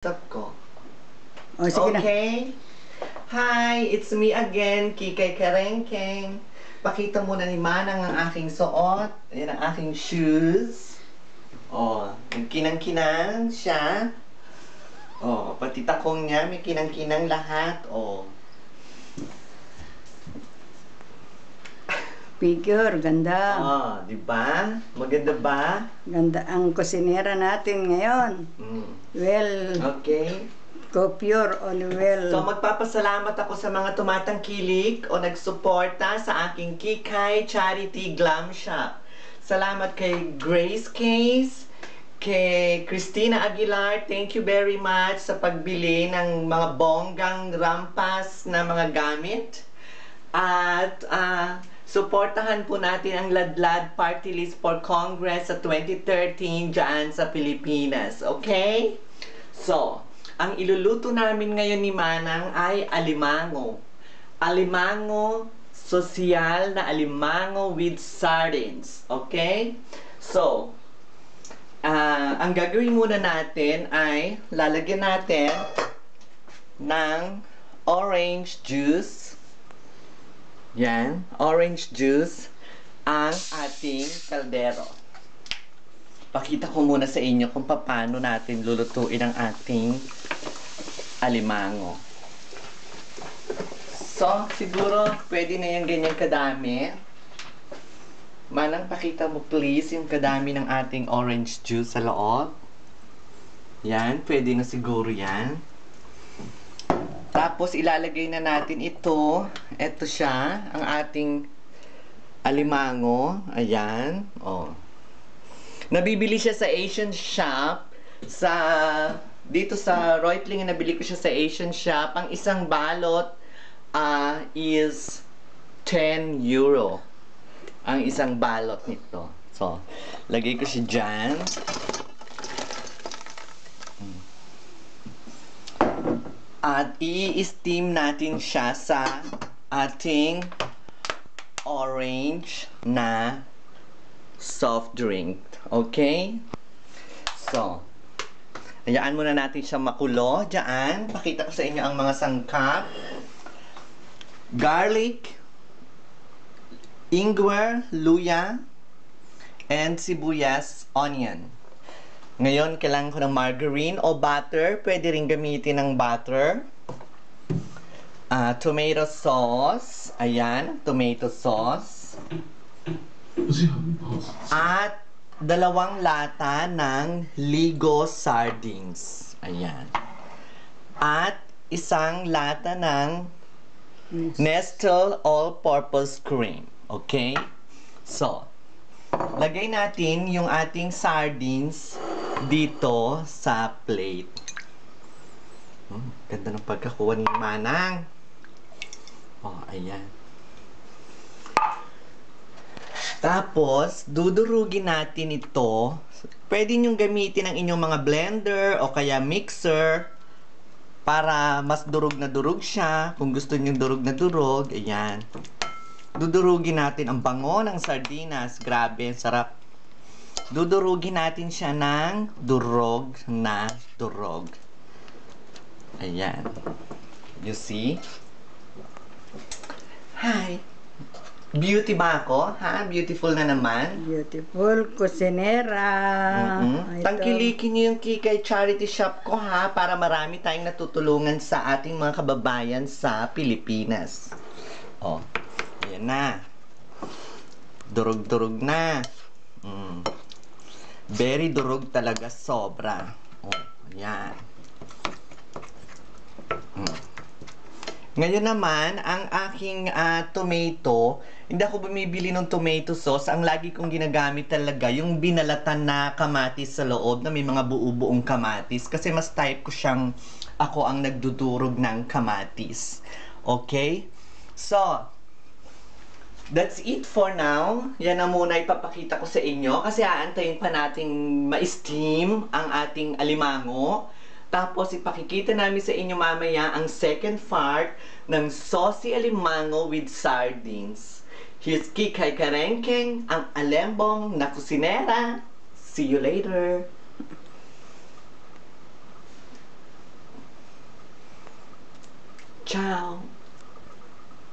Stop ko. O, sige na. Okay? Hi, it's me again, Kikay Karengkeng. Pakita muna ni Manang ang aking suot. Ayan ang aking shoes. Oh, kinang-kinang siya. Oh, pati takong niya, may kinang-kinang lahat. Oh. Figure, ganda. Oh, di ba? Maganda ba? Ganda ang kusinera natin ngayon. Mm. Well, Okay. couture on well. So, magpapasalamat ako sa mga tumatangkilik o nagsuporta sa aking Kikay Charity Glam Shop. Salamat kay Grace Case, kay Christina Aguilar, thank you very much sa pagbili ng mga bonggang rampas na mga gamit. At suportahan po natin ang Ladlad Party List for Congress sa 2013 dyan sa Pilipinas. Okay? So, ang iluluto namin ngayon ni Manang ay alimango. Alimango, sosyal na alimango with sardines. Okay? So, ang gagawin muna natin ay lalagyan natin ng orange juice. Yan, orange juice ang ating kaldero. Pakita ko muna sa inyo kung paano natin lulutuin ang ating alimango. So, siguro pwede na yung ganyan kadami. Manang, pakita mo please yung kadami ng ating orange juice sa loob. Yan, pwede na siguro yan. Tapos ilalagay na natin ito. Ito siya, ang ating alimango. Ayan. Oh. Nabibili siya sa Asian shop. Dito sa Reutling, nabili ko siya sa Asian shop. Ang isang balot is 10 euro. Ang isang balot nito. So, lagay ko siya dyan. At i-steam natin siya sa ating orange na soft drink. Okay? So, hayaan muna natin siya makulo. Diyan, pakita ko sa inyo ang mga sangkap. Garlic, ingwer, luya, and sibuyas, onion. Ngayon, kailangan ko ng margarine o butter. Pwede rin gamitin ng butter. Tomato sauce. Ayan, tomato sauce. At 2 lata ng Ligo sardines. Ayan. At 1 lata ng Nestle All-Purpose Cream. Okay? So, lagay natin yung ating sardines dito sa plate. Ganda ng pagkakuha ni Manang. Oh, ayan. Tapos, dudurugin natin ito. Pwede nyo gamitin ang inyong mga blender o kaya mixer para mas durog na durog siya. Kung gusto nyo durog na durog, ayan. Dudurugin natin ang bango ng sardinas. Grabe, sarap. Dudurugin natin siya ng durog na durog. Ayan. You see? Hi! Beauty ba ako? Ha? Beautiful na naman? Beautiful kusinera. Ito. Tangkilikin niyo yung Kikay Charity Shop ko ha, para marami tayong natutulungan sa ating mga kababayan sa Pilipinas. Oh, ayan na. Durog-durog na. Very durog talaga, sobra. Oh, ayan. Ngayon naman, ang aking tomato, hindi ako bumibili ng tomato sauce. Ang lagi kong ginagamit talaga, yung binalatan na kamatis sa loob, na may mga buo-buong kamatis. Kasi mas type ko siyang, ako ang nagdudurog ng kamatis. Okay? So, that's it for now. Yan na muna ipapakita ko sa inyo kasi aantayin pa nating ma-steam ang ating alimango. Tapos ipakikita namin sa inyo mamaya ang second part ng saucy alimango with sardines. Here's Kikay Karengkeng, ang alembong na kusinera. See you later! Ciao!